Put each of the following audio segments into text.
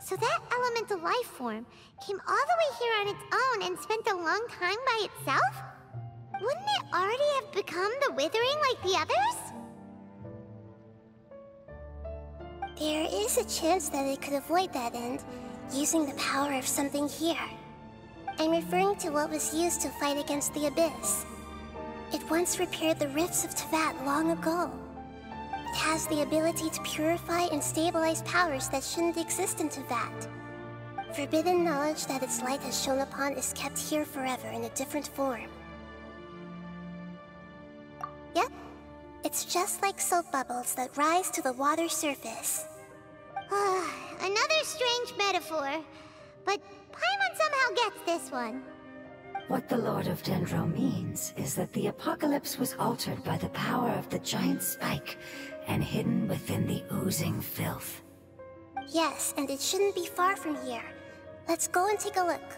So that elemental life form came all the way here on its own and spent a long time by itself? Wouldn't it already have become the Withering like the others? There is a chance that it could avoid that end, using the power of something here. I'm referring to what was used to fight against the Abyss. It once repaired the rifts of Teyvat long ago. It has the ability to purify and stabilize powers that shouldn't exist in Teyvat. Forbidden knowledge that its light has shone upon is kept here forever in a different form. Yep, it's just like soap bubbles that rise to the water surface. Another strange metaphor, but Paimon somehow gets this one. What the Lord of Dendro means is that the apocalypse was altered by the power of the giant spike and hidden within the oozing filth. Yes, and it shouldn't be far from here. Let's go and take a look.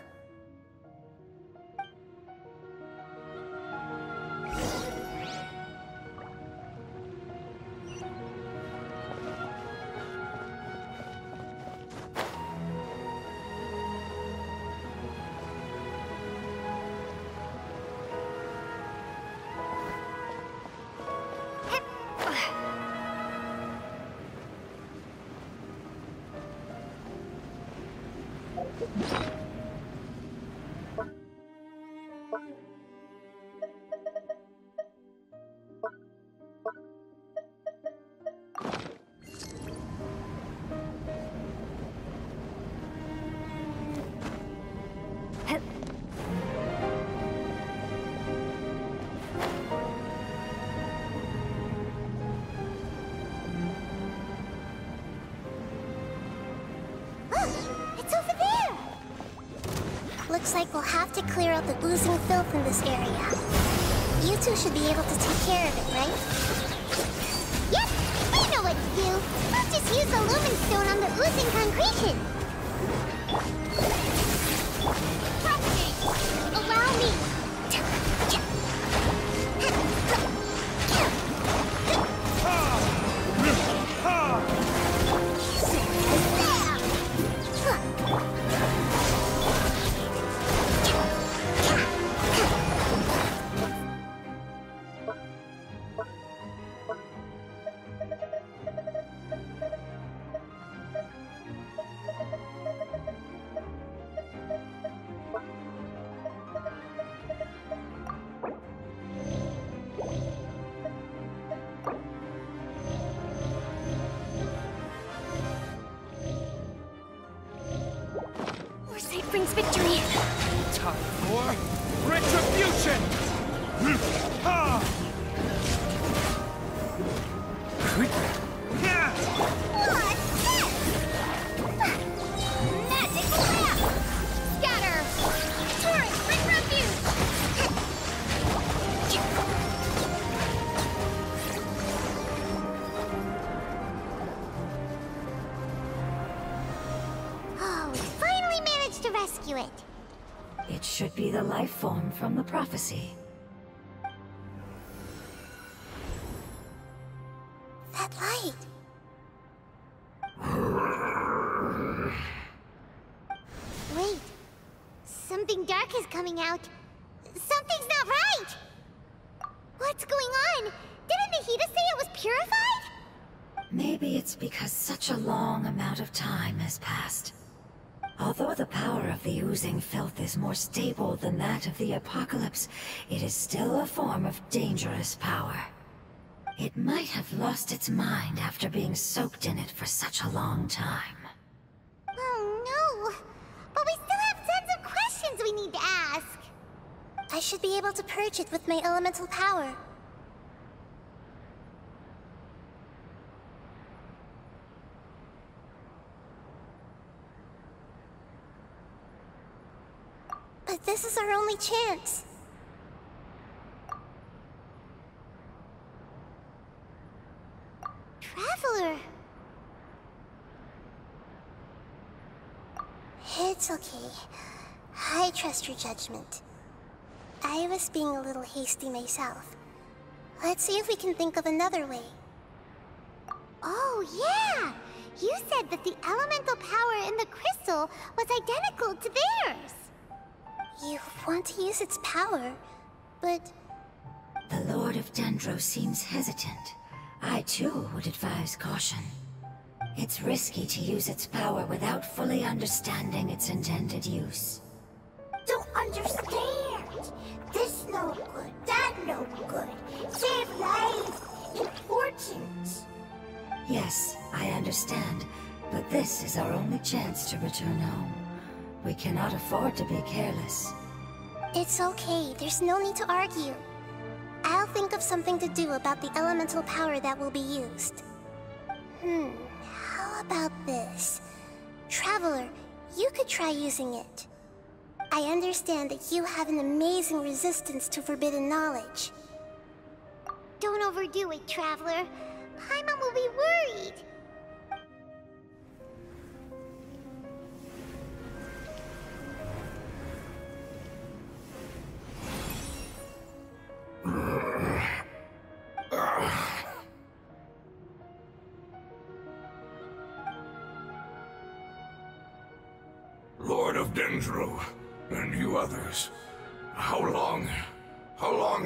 It's over there! Looks like we'll have to clear out the oozing filth in this area. You two should be able to take care of it, right? Yep, we know what to do. We'll just use the Lumen Stone on the oozing concretion. Propagate! Allow me! Foresight brings victory. Time for retribution! Ha! What's this? Magic blast! Scatter! Torrent, bring refuge! Oh, we finally managed to rescue it. It should be the life form from the prophecy. That light! Wait. Something dark is coming out. Something's not right! What's going on? Didn't Nahida say it was purified? Maybe it's because such a long amount of time has passed. Although the power of the oozing filth is more stable than that of the apocalypse, it is still a form of dangerous power. It might have lost its mind after being soaked in it for such a long time. Oh no! But we still have tons of questions we need to ask! I should be able to purge it with my elemental power. But this is our only chance. Traveler! It's okay. I trust your judgment. I was being a little hasty myself. Let's see if we can think of another way. Oh yeah! You said that the elemental power in the crystal was identical to theirs. You want to use its power, but... The Lord of Dendro seems hesitant. I too would advise caution. It's risky to use its power without fully understanding its intended use. Don't understand! This no good, that no good. Save life! Important! Yes, I understand, but this is our only chance to return home. We cannot afford to be careless. It's okay, there's no need to argue. I'll think of something to do about the elemental power that will be used. How about this? Traveler, you could try using it. I understand that you have an amazing resistance to forbidden knowledge. Don't overdo it, Traveler. Paimon will be worried. Lord of Dendro, and you others, how long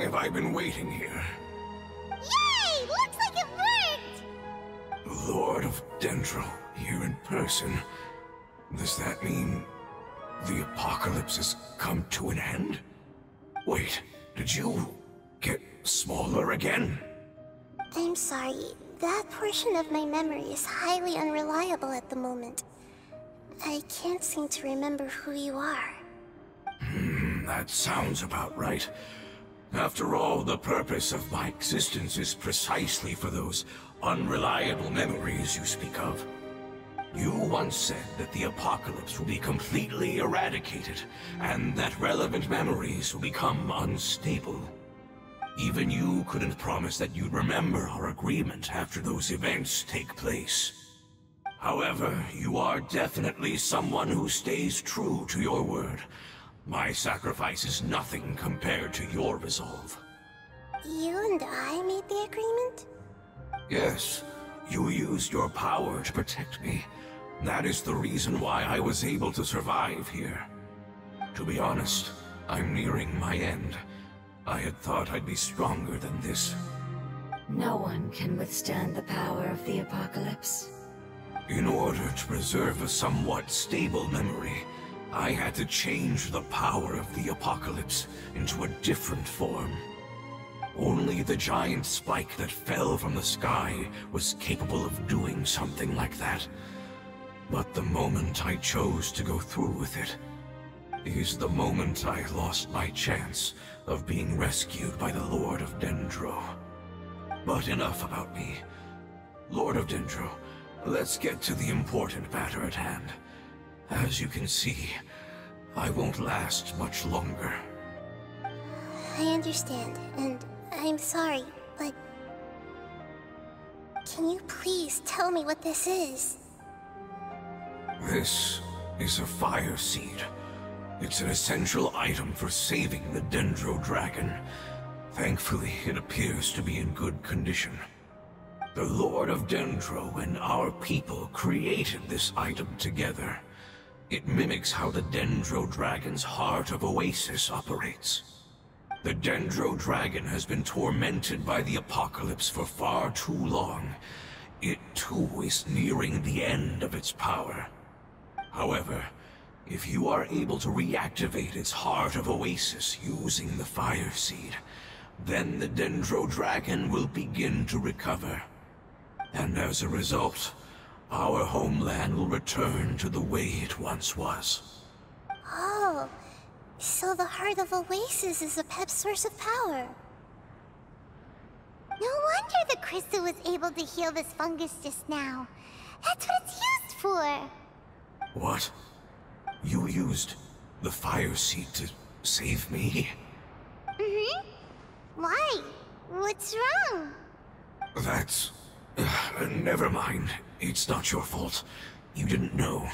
have I been waiting here? Yay! Looks like it worked! Lord of Dendro, here in person. Does that mean the apocalypse has come to an end? Wait, did you get smaller again? I'm sorry, that portion of my memory is highly unreliable at the moment. I can't seem to remember who you are. That sounds about right. After all, the purpose of my existence is precisely for those unreliable memories you speak of. You once said that the apocalypse will be completely eradicated, and that relevant memories will become unstable. Even you couldn't promise that you'd remember our agreement after those events take place. However, you are definitely someone who stays true to your word. My sacrifice is nothing compared to your resolve. You and I made the agreement? Yes, you used your power to protect me. That is the reason why I was able to survive here. To be honest, I'm nearing my end. I had thought I'd be stronger than this. No one can withstand the power of the apocalypse. In order to preserve a somewhat stable memory, I had to change the power of the apocalypse into a different form. Only the giant spike that fell from the sky was capable of doing something like that. But the moment I chose to go through with it is the moment I lost my chance of being rescued by the Lord of Dendro. But enough about me. Lord of Dendro, let's get to the important matter at hand. As you can see, I won't last much longer. I understand, and I'm sorry, but... Can you please tell me what this is? This is a fire seed. It's an essential item for saving the Dendro Dragon. Thankfully, it appears to be in good condition. The Lord of Dendro and our people created this item together. It mimics how the Dendro Dragon's Heart of Oasis operates. The Dendro Dragon has been tormented by the apocalypse for far too long. It too is nearing the end of its power. However, if you are able to reactivate its Heart of Oasis using the Fire Seed, then the Dendro Dragon will begin to recover. And as a result, our homeland will return to the way it once was. Oh, so the Heart of Oasis is a Pep's source of power. No wonder the crystal was able to heal this fungus just now. That's what it's used for. What? You used the Fire Seed to save me? Mm-hmm. Why? What's wrong? That's... never mind. It's not your fault. You didn't know.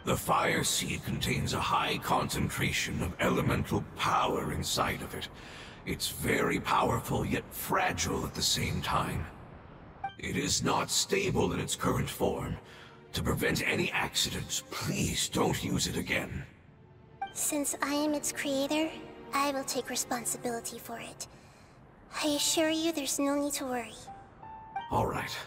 The Fire Seed contains a high concentration of elemental power inside of it. It's very powerful, yet fragile at the same time. It is not stable in its current form. To prevent any accidents, please don't use it again. Since I am its creator, I will take responsibility for it. I assure you there's no need to worry. Alright.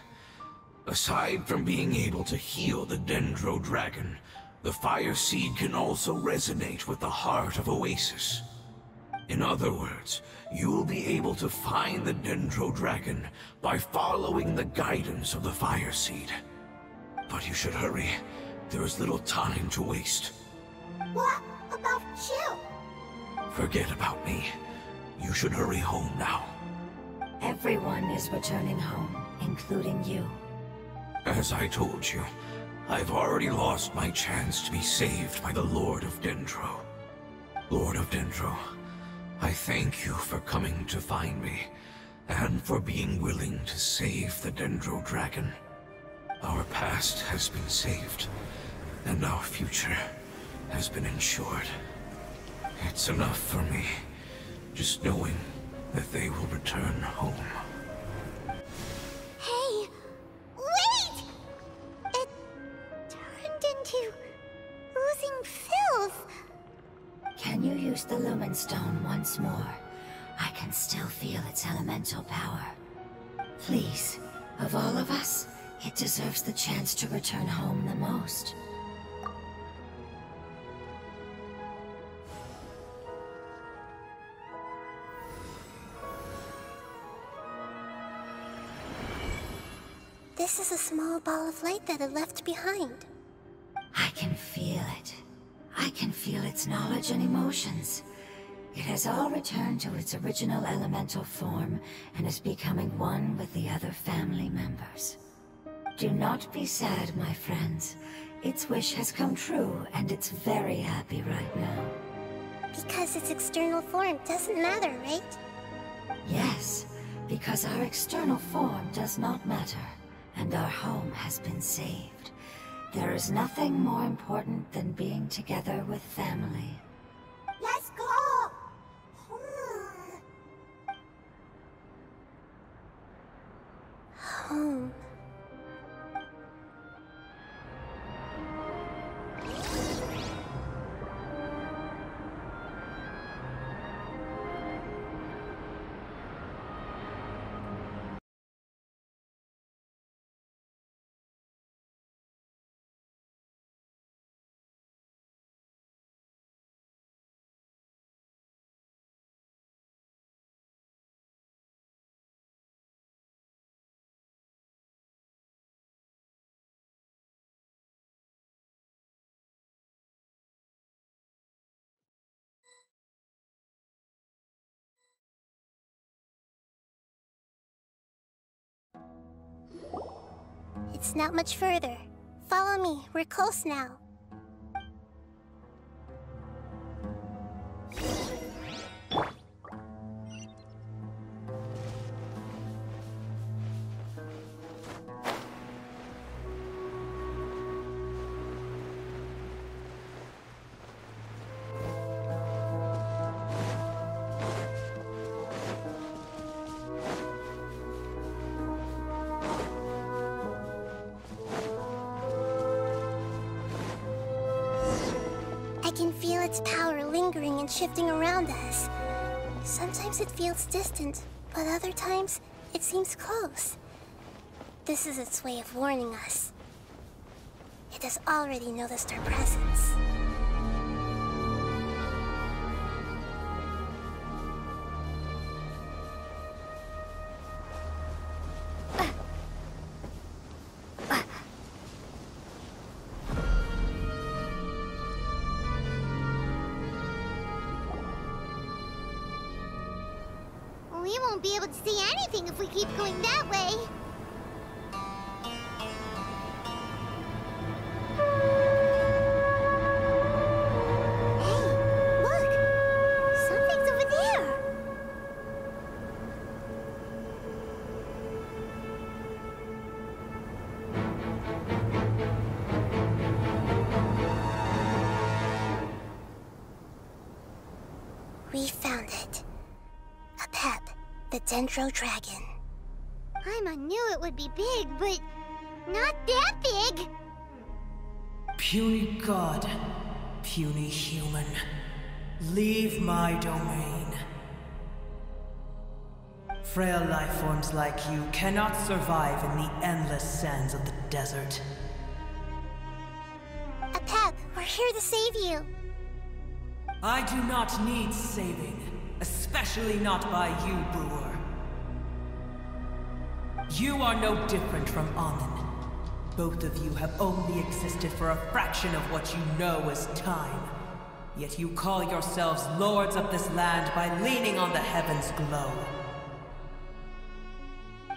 Aside from being able to heal the Dendro Dragon, the Fire Seed can also resonate with the heart of Oasis. In other words, you'll be able to find the Dendro Dragon by following the guidance of the Fire Seed. But you should hurry. There is little time to waste. What about you? Forget about me. You should hurry home now. Everyone is returning home, including you. As I told you, I've already lost my chance to be saved by the Lord of Dendro. Lord of Dendro, I thank you for coming to find me, and for being willing to save the Dendro Dragon. Our past has been saved, and our future has been ensured. It's enough for me, just knowing that they will return home. Hey, wait! It turned into oozing filth. Can you use the Lumen Stone once more? I can still feel its elemental power. Please, of all of us, it deserves the chance to return home the most. This is a small ball of light that it left behind. I can feel it. I can feel its knowledge and emotions. It has all returned to its original elemental form and is becoming one with the other family members. Do not be sad, my friends. Its wish has come true, and it's very happy right now. Because its external form doesn't matter, right? Yes, because our external form does not matter, and our home has been saved. There is nothing more important than being together with family. Let's go! Home. It's not much further. Follow me, we're close now. I can feel its power lingering and shifting around us. Sometimes it feels distant, but other times it seems close. This is its way of warning us. It has already noticed our presence. We won't be able to see anything if we keep going that way. Hey, look! Something's over there! We found it. Apep, the Dendro Dragon. Paimon knew it would be big, but not that big! Puny god, puny human, leave my domain. Frail life forms like you cannot survive in the endless sands of the desert. Apep, we're here to save you. I do not need saving, especially not by you, Brewer. You are no different from Amun. Both of you have only existed for a fraction of what you know as time. Yet you call yourselves lords of this land by leaning on the heavens' glow.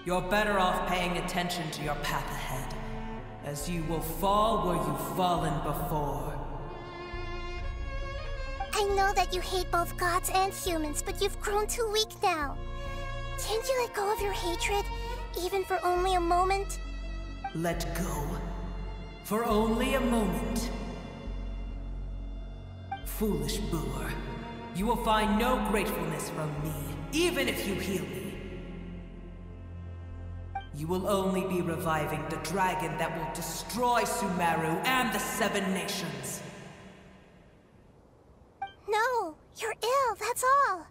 You're better off paying attention to your path ahead, as you will fall where you've fallen before. I know that you hate both gods and humans, but you've grown too weak now. Can't you let go of your hatred, even for only a moment? Let go. For only a moment. Foolish Brewer. You will find no gratefulness from me, even if you heal me. You will only be reviving the dragon that will destroy Sumeru and the Seven Nations. No, you're ill, that's all.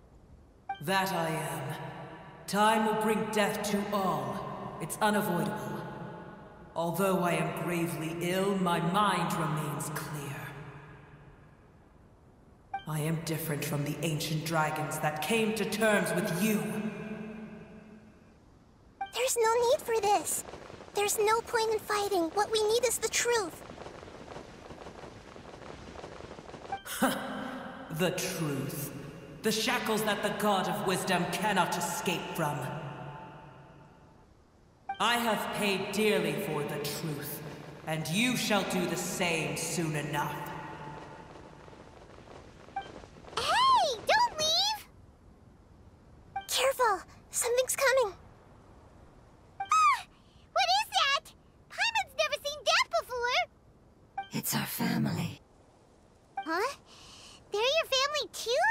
That I am. Time will bring death to all. It's unavoidable. Although I am gravely ill, my mind remains clear. I am different from the ancient dragons that came to terms with you. There's no need for this. There's no point in fighting. What we need is the truth. The truth. The shackles that the God of Wisdom cannot escape from. I have paid dearly for the truth, and you shall do the same soon enough. Hey! Don't leave! Careful! Something's coming! Ah! What is that? Paimon's never seen that before! It's our family. Huh? They're your family too?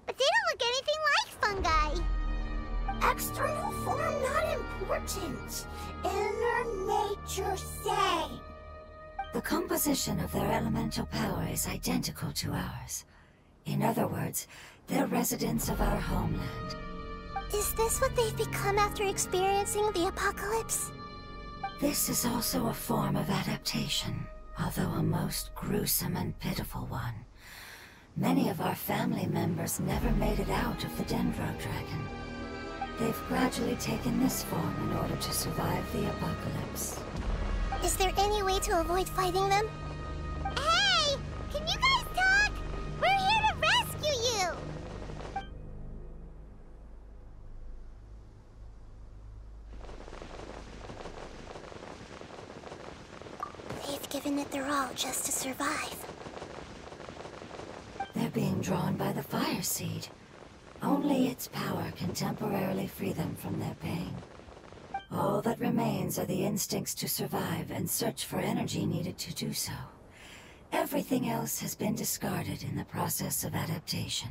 But they don't look anything like fungi. External form not important. Inner nature say. The composition of their elemental power is identical to ours. In other words, they're residents of our homeland. Is this what they've become after experiencing the apocalypse? This is also a form of adaptation, although a most gruesome and pitiful one. Many of our family members never made it out of the Dendro Dragon. They've gradually taken this form in order to survive the apocalypse. Is there any way to avoid fighting them? Hey! Can you guys talk? We're here to rescue you! They've given it their all just to survive. They're being drawn by the Fire Seed. Only its power can temporarily free them from their pain. All that remains are the instincts to survive and search for energy needed to do so. Everything else has been discarded in the process of adaptation.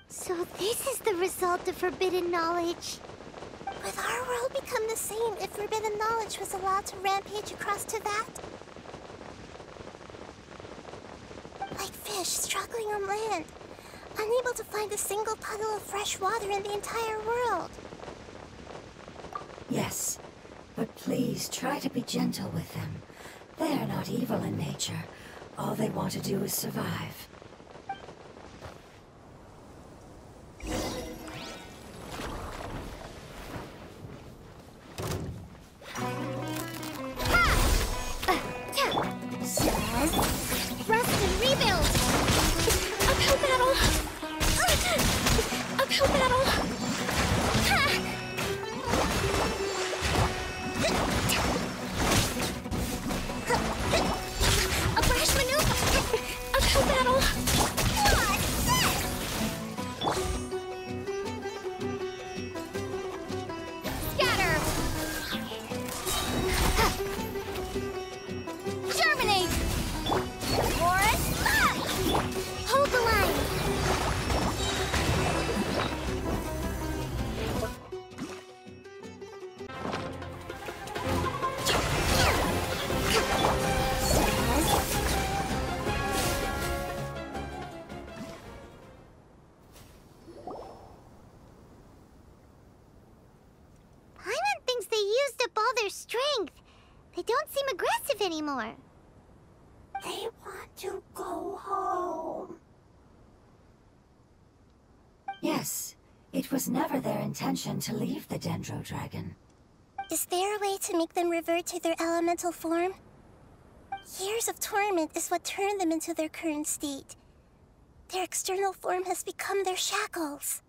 So this is the result of forbidden knowledge. Would our world become the same if forbidden knowledge was allowed to rampage across Teyvat? Like fish struggling on land, unable to find a single puddle of fresh water in the entire world. Yes, but please try to be gentle with them. They are not evil in nature. All they want to do is survive. Rest and rebuild! Uphill battle! Uphill battle! A brash maneuver! Uphill battle! Scatter! Germinate! Forest fly! Hold the line! They don't seem aggressive anymore. They want to go home. Yes, it was never their intention to leave the Dendro Dragon. Is there a way to make them revert to their elemental form? Years of torment is what turned them into their current state. Their external form has become their shackles.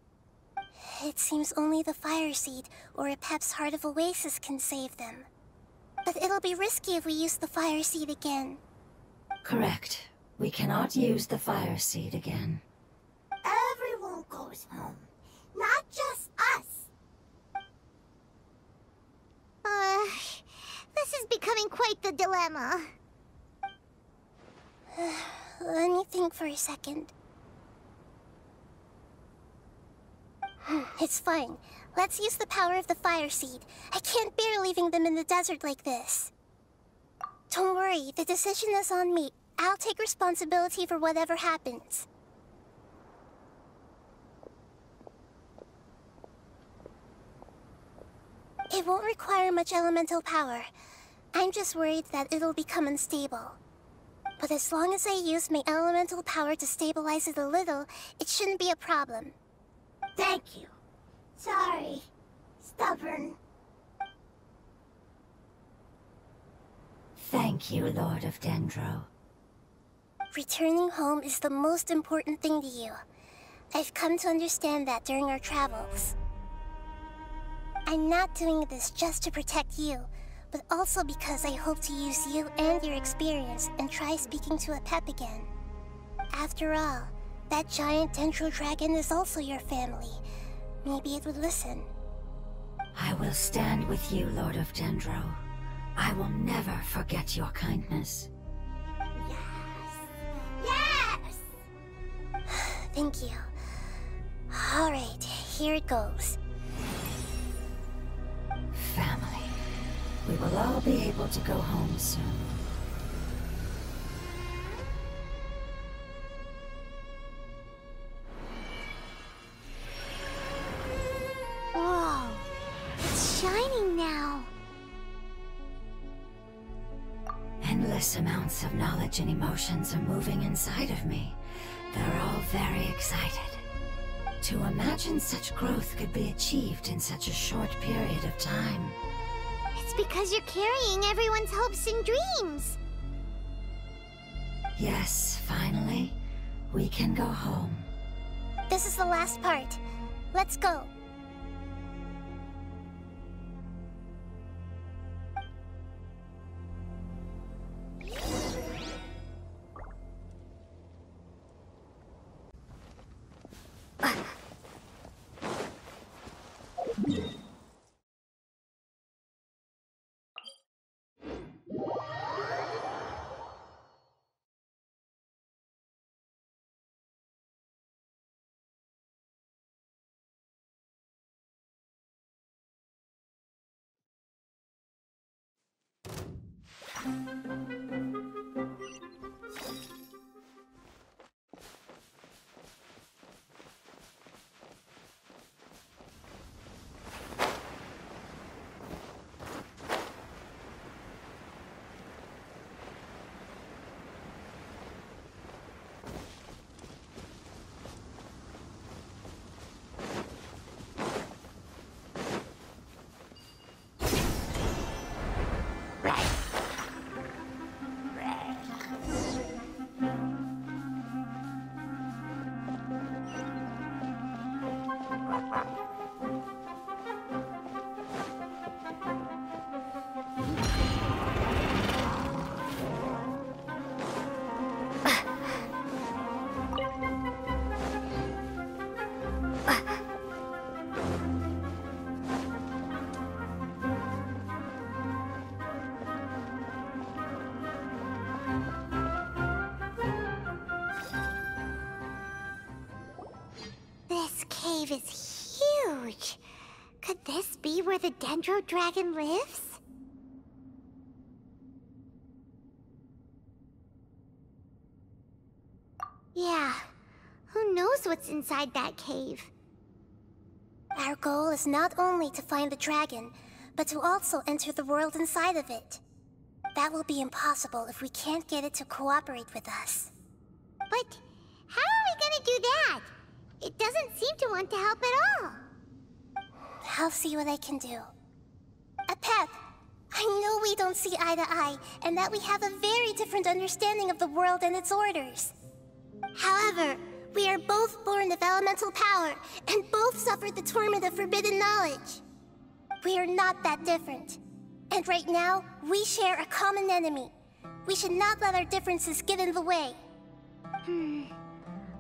It seems only the Fire Seed or Epep's Heart of Oasis can save them. But it'll be risky if we use the Fire Seed again. Correct. We cannot use the Fire Seed again. Everyone goes home, not just us. This is becoming quite the dilemma. Let me think for a second. It's fine. Let's use the power of the Fire Seed. I can't bear leaving them in the desert like this. Don't worry, the decision is on me. I'll take responsibility for whatever happens. It won't require much elemental power. I'm just worried that it'll become unstable. But as long as I use my elemental power to stabilize it a little, it shouldn't be a problem. Thank you. Sorry. Stubborn. Thank you, Lord of Dendro. Returning home is the most important thing to you. I've come to understand that during our travels. I'm not doing this just to protect you, but also because I hope to use you and your experience and try speaking to Epep again. After all, that giant Dendro Dragon is also your family. Maybe it would listen. I will stand with you, Lord of Dendro. I will never forget your kindness. Yes! Thank you. Alright, here it goes. Family. We will all be able to go home soon. Whoa, it's shining now. Endless amounts of knowledge and emotions are moving inside of me. They're all very excited. To imagine such growth could be achieved in such a short period of time. It's because you're carrying everyone's hopes and dreams. Yes, finally, we can go home. This is the last part. Let's go. This cave is huge. Could this be where the Dendro Dragon lives? Yeah, who knows what's inside that cave? Our goal is not only to find the dragon, but to also enter the world inside of it. That will be impossible if we can't get it to cooperate with us. But how are we gonna do that? It doesn't seem to want to help at all. I'll see what I can do. Apep, I know we don't see eye to eye, and that we have a very different understanding of the world and its orders. However, we are both born of elemental power, and both suffered the torment of forbidden knowledge. We are not that different. And right now, we share a common enemy. We should not let our differences get in the way.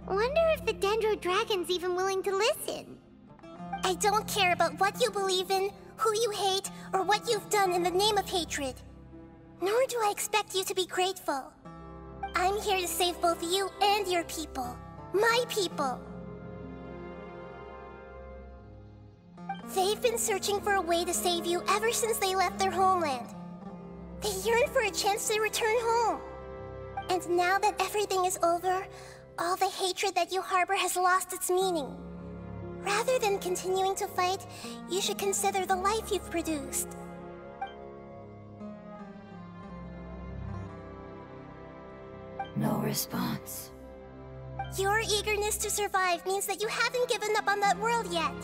Wonder if the Dendro Dragon's even willing to listen. I don't care about what you believe in, who you hate, or what you've done in the name of hatred. Nor do I expect you to be grateful. I'm here to save both you and your people. My people. They've been searching for a way to save you ever since they left their homeland. They yearn for a chance to return home. And now that everything is over, all the hatred that you harbor has lost its meaning. Rather than continuing to fight, you should consider the life you've produced. No response. Your eagerness to survive means that you haven't given up on that world yet.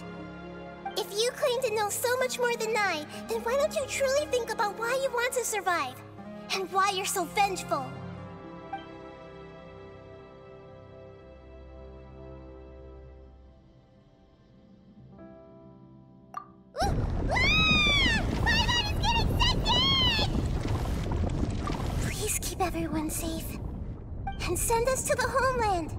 If you claim to know so much more than I, then why don't you truly think about why you want to survive? And why you're so vengeful? Paimon is getting sent in! Please keep everyone safe. And send us to the homeland.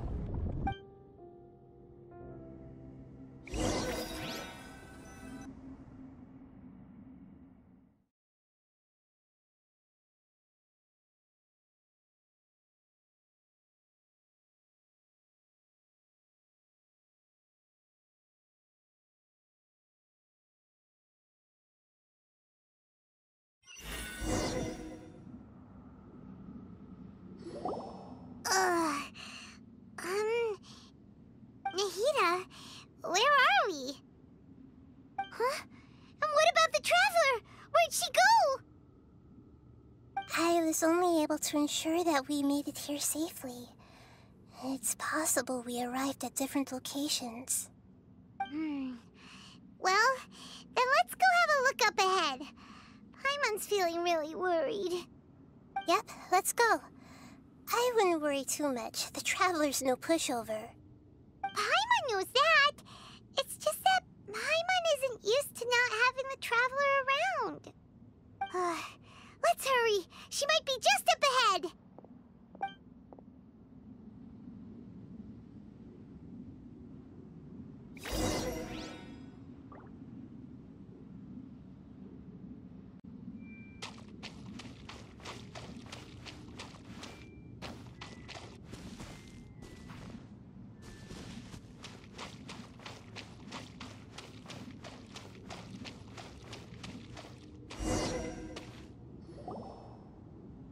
Nahida, where are we? Huh? And what about the Traveler? Where'd she go? I was only able to ensure that we made it here safely. It's possible we arrived at different locations. Well, then let's go have a look up ahead. Paimon's feeling really worried. Yep, let's go. I wouldn't worry too much. The Traveler's no pushover. Paimon knows that. It's just that Paimon isn't used to not having the Traveler around. Let's hurry. She might be just up ahead.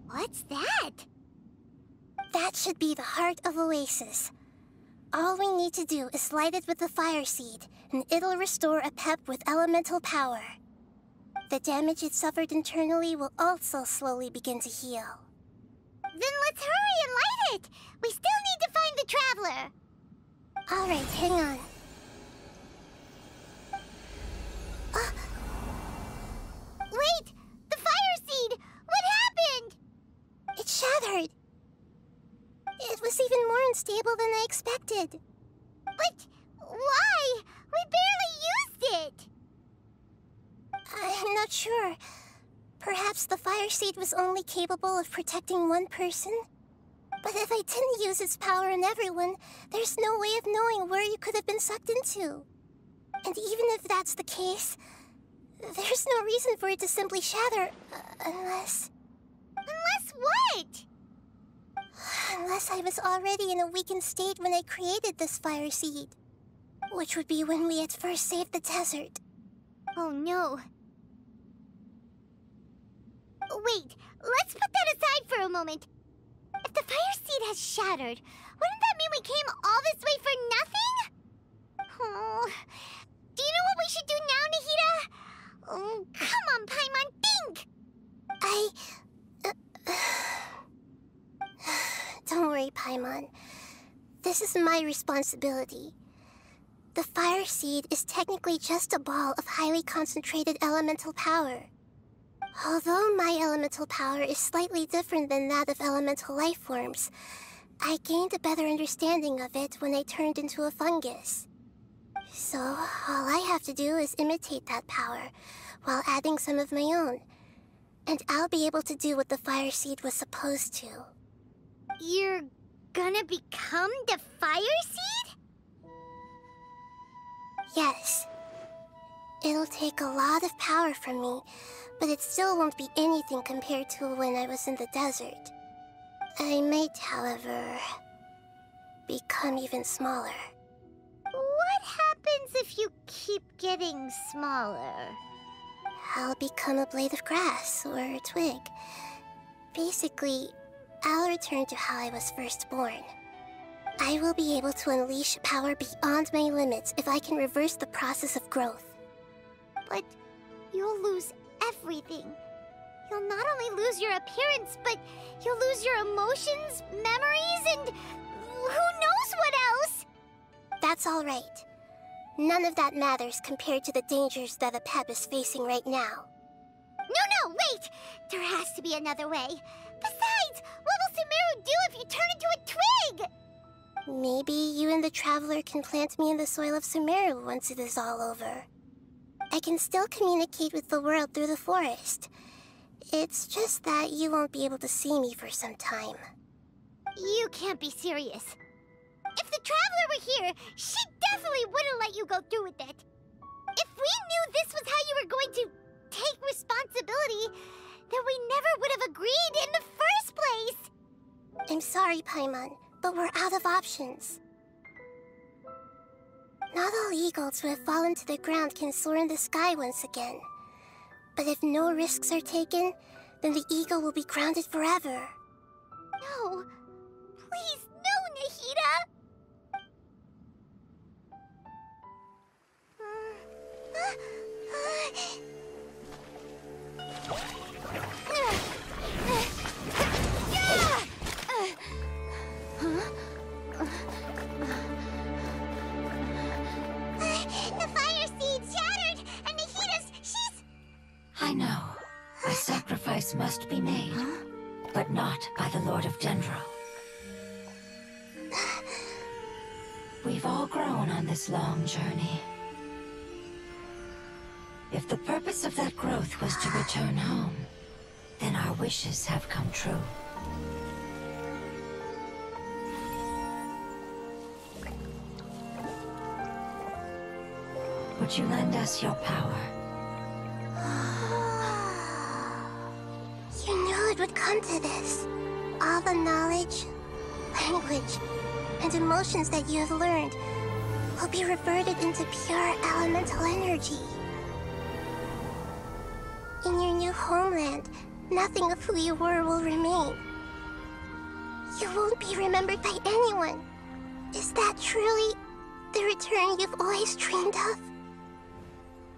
What's that? That should be the heart of Oasis. All we need to do is light it with the fire seed, and it'll restore Apep with elemental power. The damage it suffered internally will also slowly begin to heal. Then let's hurry and light it! We still need to find the Traveler! Alright, hang on. Wait! The fire seed! What happened? It shattered! It was even more unstable than I expected. But why? We barely used it! I'm not sure. Perhaps the fire seed was only capable of protecting one person? But if I didn't use its power on everyone, there's no way of knowing where you could have been sucked into. And even if that's the case, there's no reason for it to simply shatter, unless... Unless what? Unless I was already in a weakened state when I created this fire seed. Which would be when we had first saved the desert. Oh no. Wait, let's put that aside for a moment. If the fire seed has shattered, wouldn't that mean we came all this way for nothing? Oh, do you know what we should do now, Nahida? Oh, come on, Paimon, think! Paimon. This is my responsibility. The Fire Seed is technically just a ball of highly concentrated elemental power. Although my elemental power is slightly different than that of elemental life forms, I gained a better understanding of it when I turned into a fungus. So, all I have to do is imitate that power, while adding some of my own. And I'll be able to do what the Fire Seed was supposed to. You're gonna become the Fire Seed? Yes. It'll take a lot of power from me, but it still won't be anything compared to when I was in the desert. I might, however, become even smaller. What happens if you keep getting smaller? I'll become a blade of grass or a twig. Basically, I'll return to how I was first born. I will be able to unleash power beyond my limits if I can reverse the process of growth. But you'll lose everything. You'll not only lose your appearance, but you'll lose your emotions, memories, and who knows what else? That's all right. None of that matters compared to the dangers that Apep is facing right now. No, wait! There has to be another way. Besides, what will Sumeru do if you turn into a twig? Maybe you and the Traveler can plant me in the soil of Sumeru once it is all over. I can still communicate with the world through the forest. It's just that you won't be able to see me for some time. You can't be serious. If the Traveler were here, she definitely wouldn't let you go through with it. If we knew this was how you were going to take responsibility, then we never would have agreed in the first place. I'm sorry, Paimon, but we're out of options. Not all eagles who have fallen to the ground can soar in the sky once again. But if no risks are taken, then the eagle will be grounded forever. No. Please, no, Nahida! The Fire Seed shattered, and she's... I know. A sacrifice must be made, but not by the Lord of Dendro. We've all grown on this long journey. If the purpose of that growth was to return home, then our wishes have come true. Would you lend us your power? You knew it would come to this. All the knowledge, language, and emotions that you have learned will be reverted into pure elemental energy. In your new homeland, nothing of who you were will remain. You won't be remembered by anyone. Is that truly the return you've always dreamed of?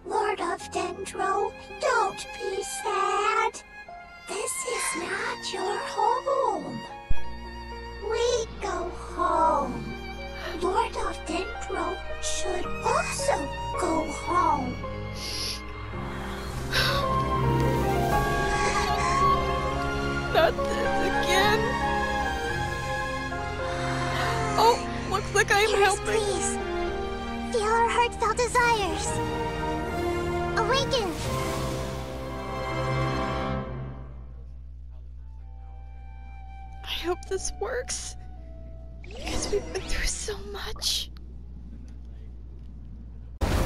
Lord of Dendro, don't be sad. This is not your home. We go home. Lord of Dendro should also go home. Not this again. Oh, looks like I am Iris, helping. please. Feel our heartfelt desires. Awaken! I hope this works. Because we've been through so much.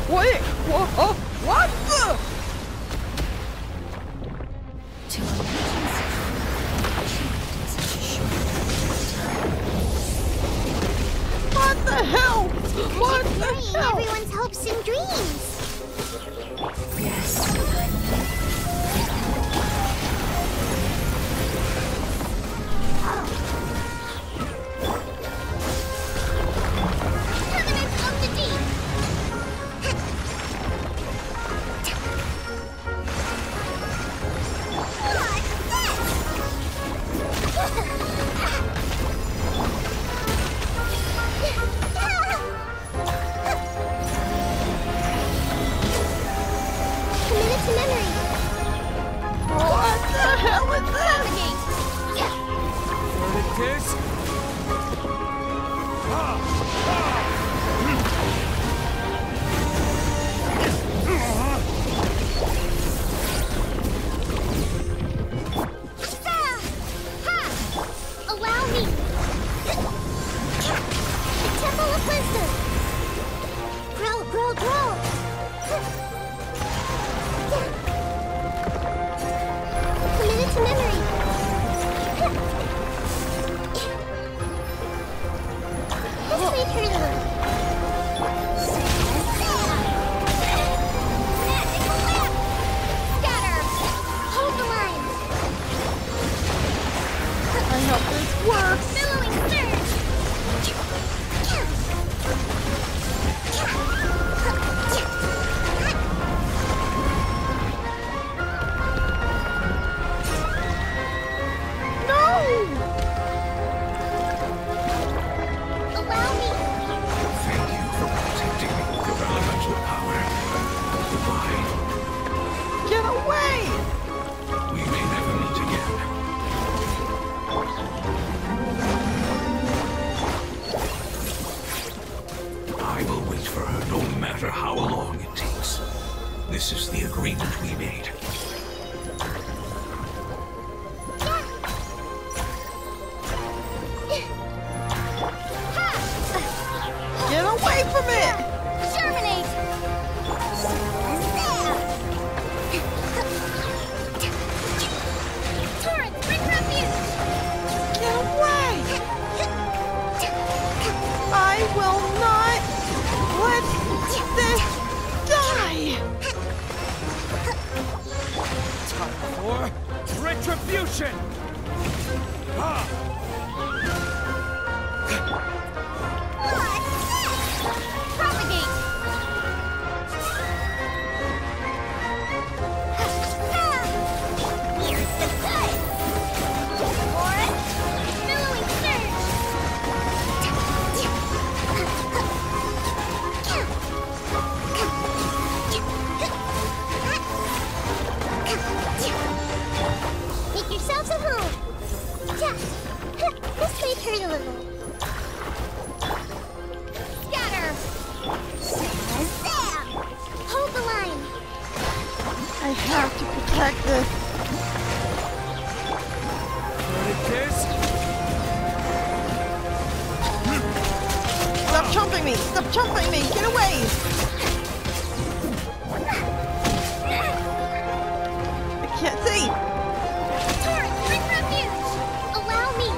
Wait! Whoa! What the? To imagine such in such a short time. What the hell? What the Burying hell? everyone's hopes and dreams. Yes, Permanent of the deep. What's this? is. Allow me. The Temple of Wisdom. Grow. Committed to memory. This way, Turtle. Magical lamp. Scatter. Hold the line. I hope this works. Billowing surge. Allow me. Thank you for protecting me with your elemental power. Goodbye. Get away! We may never meet again. I will wait for her no matter how long it takes. This is the agreement we made. Get away from it! Germinate. Torrent, bring refuge. Get away! I will not let this die! Time for retribution! Propagate. Here's the good. Orange, billowing surge. Make yourselves at home. This way, Turtle. Scatter. Zam. Hold the line. I have to protect this. What it is? Stop chomping me! Stop chomping me! Get away! I can't see! Torrent, bring refuge. Allow me.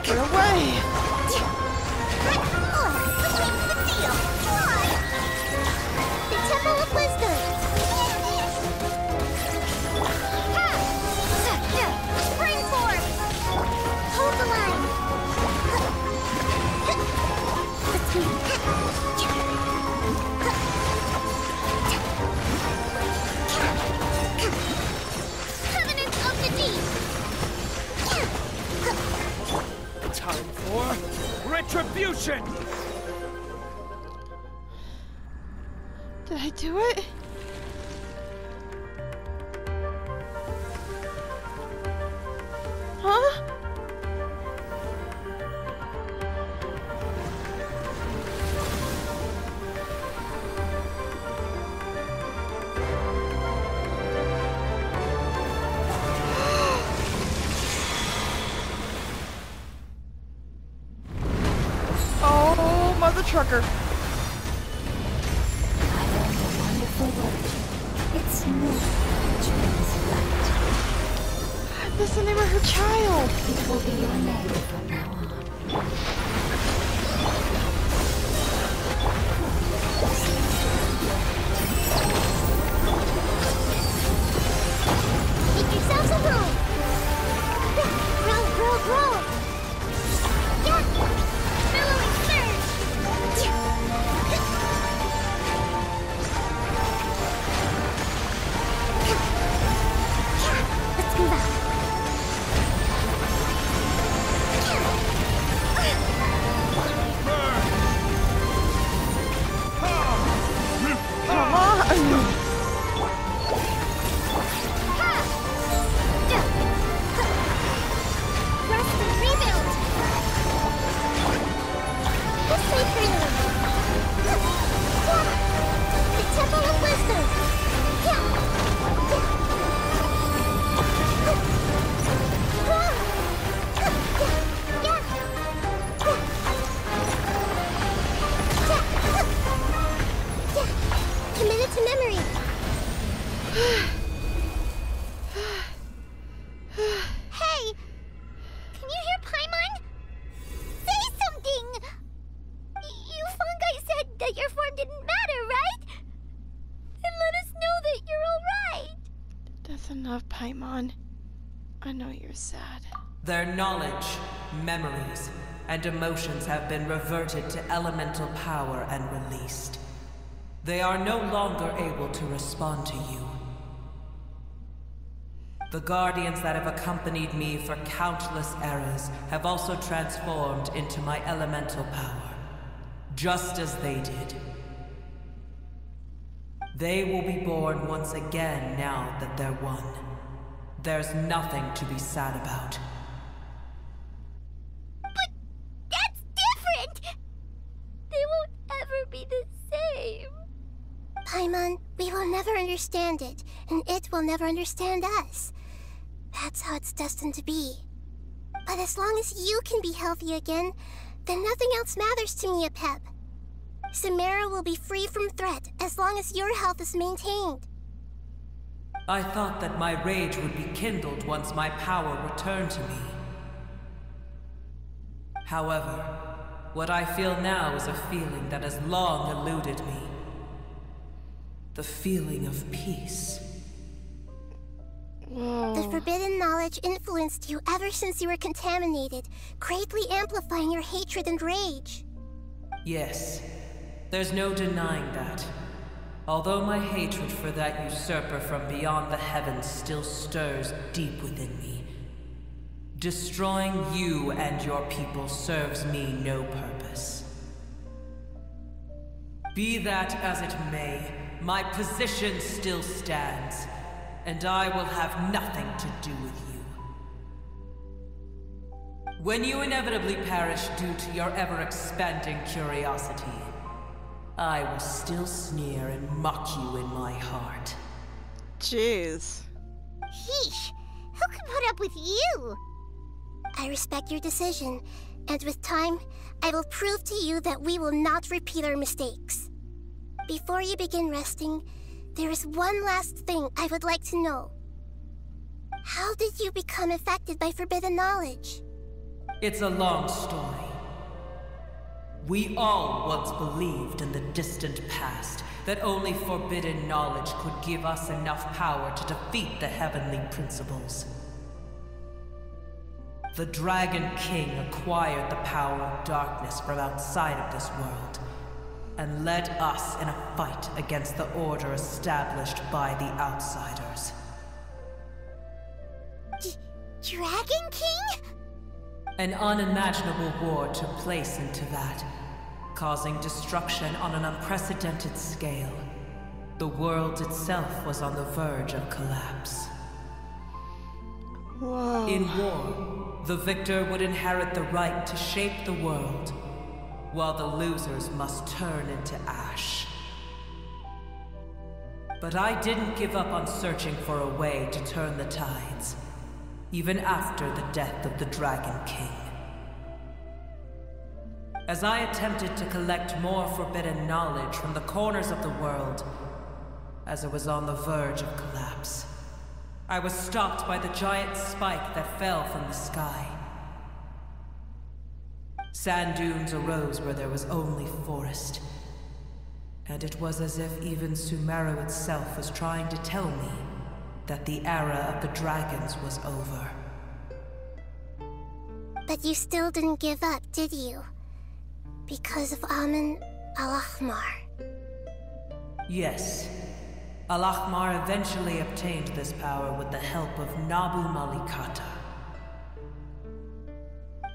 Get away! The Temple of Wisdom. Spring forth. Hold the line. Let's Covenant of the Deep. Time for retribution! Did I do it? Huh? Oh, mother trucker. I learned a wonderful word. It's more dreams light. That's the name of her child. It will be your name from now on. Make yourselves at home. Grow. Yeah. Billowing surge. Let's move out. enough, Paimon. I know you're sad. Their knowledge, memories, and emotions have been reverted to elemental power and released. They are no longer able to respond to you. The Guardians that have accompanied me for countless eras have also transformed into my elemental power, just as they did. They will be born once again now that they're one. There's nothing to be sad about. But that's different! They won't ever be the same. Paimon, we will never understand it, and it will never understand us. That's how it's destined to be. But as long as you can be healthy again, then nothing else matters to me, Apep. Samara will be free from threat as long as your health is maintained. I thought that my rage would be kindled once my power returned to me. However, what I feel now is a feeling that has long eluded me. The feeling of peace. Whoa. The forbidden knowledge influenced you ever since you were contaminated, greatly amplifying your hatred and rage. Yes, there's no denying that. Although my hatred for that usurper from beyond the heavens still stirs deep within me, destroying you and your people serves me no purpose. Be that as it may, my position still stands, and I will have nothing to do with you. When you inevitably perish due to your ever-expanding curiosity, I will still sneer and mock you in my heart. Jeez. Heesh, who can put up with you? I respect your decision, and with time, I will prove to you that we will not repeat our mistakes. Before you begin resting, there is one last thing I would like to know. How did you become affected by forbidden knowledge? It's a long story. We all once believed in the distant past that only forbidden knowledge could give us enough power to defeat the heavenly principles. The Dragon King acquired the power of darkness from outside of this world, and led us in a fight against the order established by the Outsiders. Dragon King? An unimaginable war took place into that, causing destruction on an unprecedented scale. The world itself was on the verge of collapse. Whoa. In war, the victor would inherit the right to shape the world, while the losers must turn into ash. But I didn't give up on searching for a way to turn the tides, even after the death of the Dragon King. As I attempted to collect more forbidden knowledge from the corners of the world, as it was on the verge of collapse, I was stopped by the giant spike that fell from the sky. Sand dunes arose where there was only forest, and it was as if even Sumeru itself was trying to tell me that the era of the dragons was over. But you still didn't give up, did you? Because of Amun Al-Ahmar. Yes. Al-Ahmar eventually obtained this power with the help of Nabu Malikata.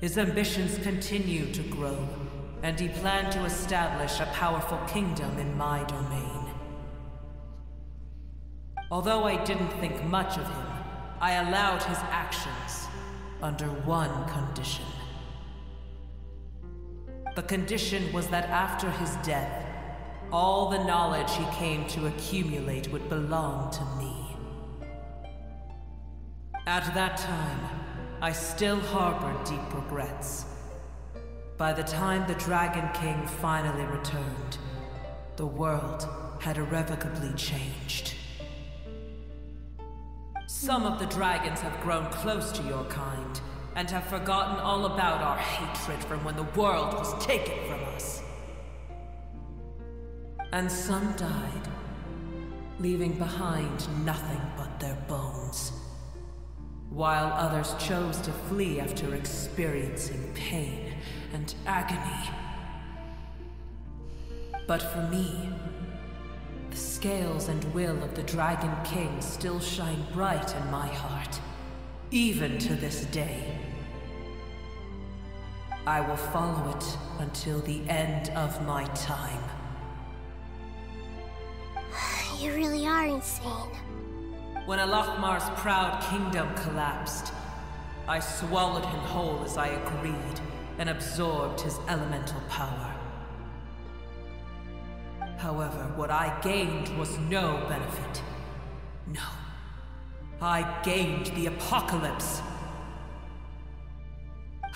His ambitions continued to grow, and he planned to establish a powerful kingdom in my domain. Although I didn't think much of him, I allowed his actions under one condition. The condition was that after his death, all the knowledge he came to accumulate would belong to me. At that time, I still harbored deep regrets. By the time the Dragon King finally returned, the world had irrevocably changed. Some of the dragons have grown close to your kind, and have forgotten all about our hatred from when the world was taken from us. And some died, leaving behind nothing but but their bones, while others chose to flee after experiencing pain and agony. But for me, the scales and will of the Dragon King still shine bright in my heart, even to this day. I will follow it until the end of my time. You really are insane. When Alokmar's proud kingdom collapsed, I swallowed him whole as I agreed, and absorbed his elemental power. However, what I gained was no benefit. No. I gained the apocalypse.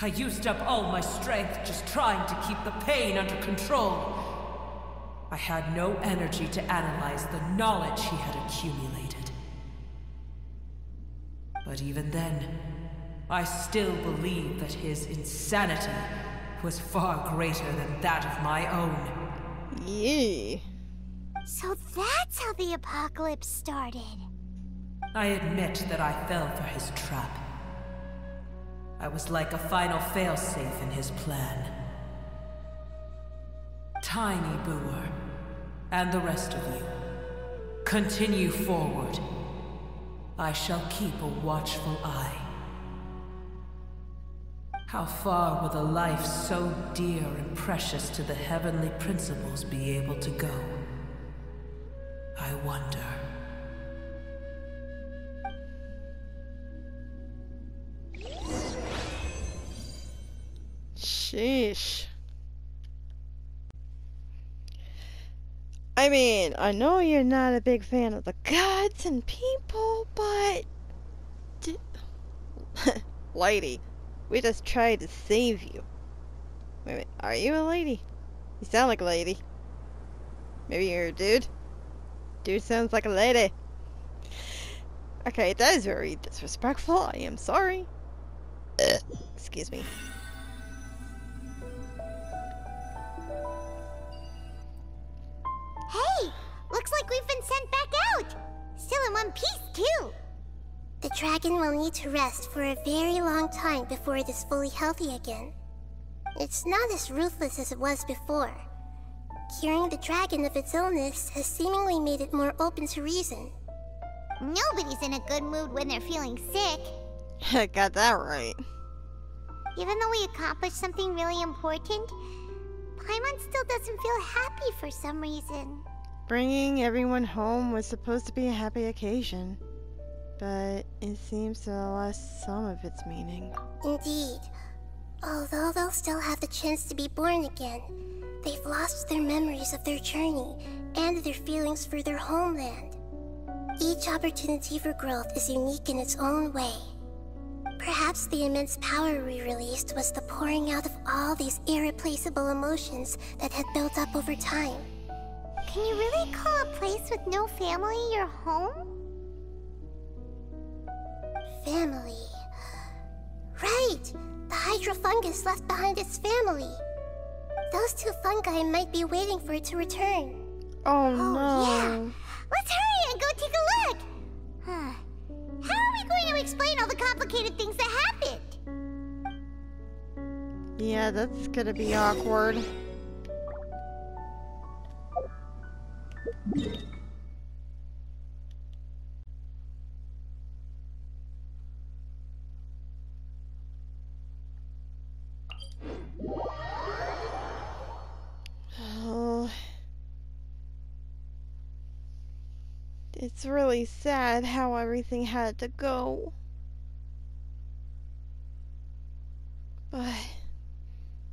I used up all my strength just trying to keep the pain under control. I had no energy to analyze the knowledge he had accumulated. But even then, I still believe that his insanity was far greater than that of my own. Yee. So that's how the apocalypse started. I admit that I fell for his trap. I was like a final failsafe in his plan. Tiny Booer, and the rest of you, continue forward. I shall keep a watchful eye. How far will a life so dear and precious to the heavenly principles be able to go? I wonder. Sheesh. I mean, I know you're not a big fan of the gods and people, but... Lady, we just tried to save you. Wait, are you a lady? You sound like a lady. Maybe you're a dude? Dude sounds like a lady. Okay, that is very disrespectful. I am sorry. Excuse me. Hey! Looks like we've been sent back out! Still in one piece, too! The dragon will need to rest for a very long time before it is fully healthy again. It's not as ruthless as it was before. Curing the dragon of its illness has seemingly made it more open to reason. Nobody's in a good mood when they're feeling sick. Got that right. Even though we accomplished something really important, Paimon still doesn't feel happy for some reason. Bringing everyone home was supposed to be a happy occasion, but it seems to have lost some of its meaning. Indeed. Although they'll still have the chance to be born again, they've lost their memories of their journey and their feelings for their homeland. Each opportunity for growth is unique in its own way. Perhaps the immense power we released was the pouring out of all these irreplaceable emotions that had built up over time. Can you really call a place with no family your home? Family. Right! The hydrofungus left behind its family. Those two fungi might be waiting for it to return. Oh no. Yeah! Let's hurry and go take a look! How are we going to explain all the complicated things that happened? Yeah, that's gonna be awkward. Oh, it's really sad how everything had to go. But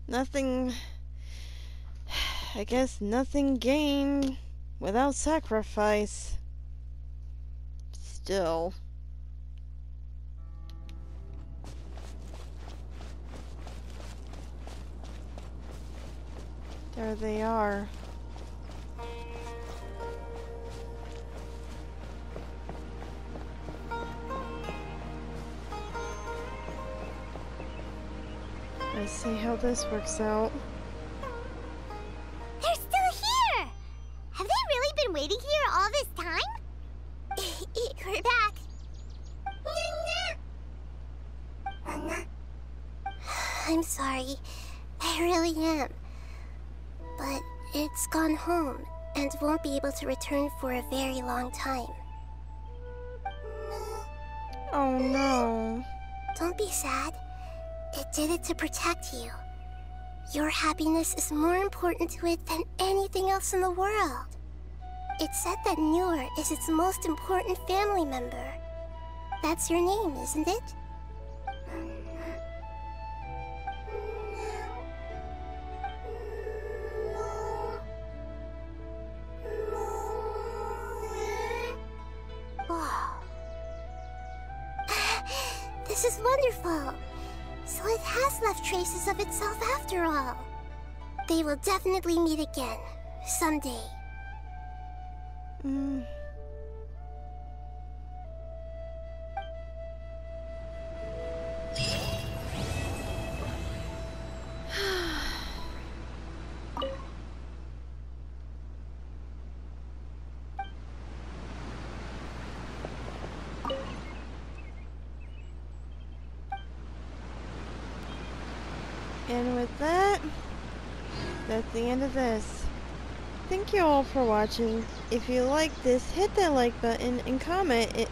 nothing, I guess nothing gained without sacrifice. Still. There they are. Let's see how this works out. They're still here! Have they really been waiting here all this time? We're back. I'm sorry. I really am. But it's gone home and won't be able to return for a very long time. Oh no. Don't be sad. It did it to protect you. Your happiness is more important to it than anything else in the world. It said that Noor is its most important family member. That's your name, isn't it? Wow. This is wonderful. So it has left traces of itself after all. They will definitely meet again, someday. And with that, that's the end of this. Thank you all for watching. If you liked this, hit that like button and comment it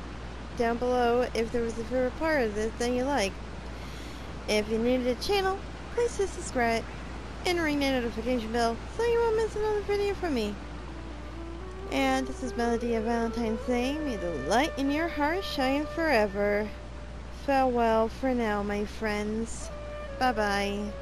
down below if there was a favorite part of this that you like. If you're new to the channel, please hit subscribe and ring the notification bell so you won't miss another video from me. And this is Melody of Valentine's Day. May the light in your heart shine forever. Farewell for now, my friends. Bye-bye.